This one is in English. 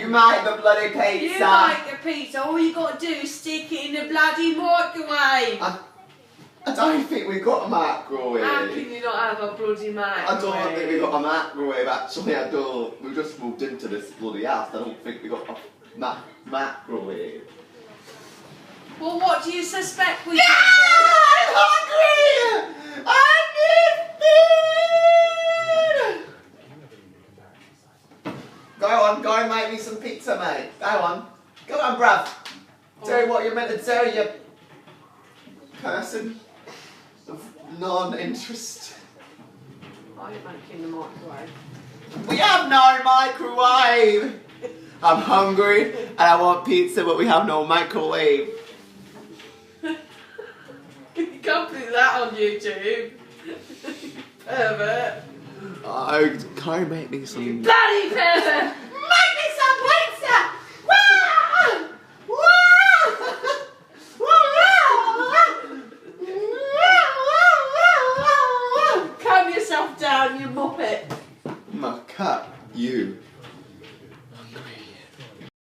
You make the bloody pizza. You make the pizza. All you got to do is stick it in the bloody microwave. I don't think we've got a microwave. How can you not have a bloody microwave? I don't think we've got a microwave, actually. I don't. We've just moved into this bloody house. I don't think we've got a microwave. Well, what do you suspect we Yeah! I'm hungry! I need food! Go and make me some pizza, mate. Go on, bruv. Do what you're meant to do, you person of non-interest. Are you making the microwave? We have no microwave! I'm hungry and I want pizza, but we have no microwave. You can't put that on YouTube. Pervert. Oh, can you make me some... Bloody pervert! Make me some pizza! Calm yourself down, you muppet. My cat, you.